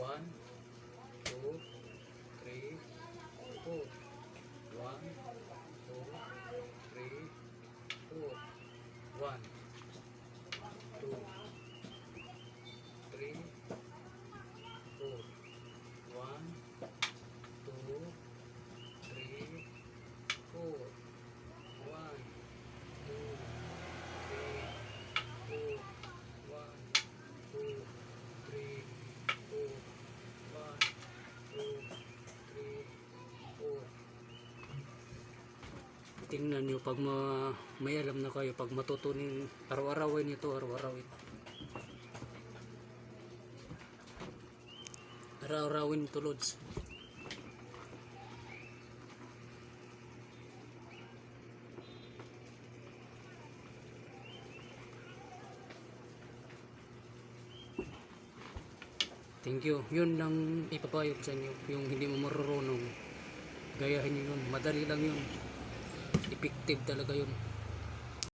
One, two, three, four. One, two, three, four. One, two, three, four. One, two, three, four. One, two, three, four. One, two, three, four. One, two, three, four. Tingnan nyo pag may alam na kayo, pag matutunin, araw-arawin ito, araw-arawin. Araw-arawin ito, Lods. Thank you. Yun lang ipapayo ko sa inyo. Yung hindi mo marunong, gayahin nyo yun. Madali lang yun. Effective talaga yun.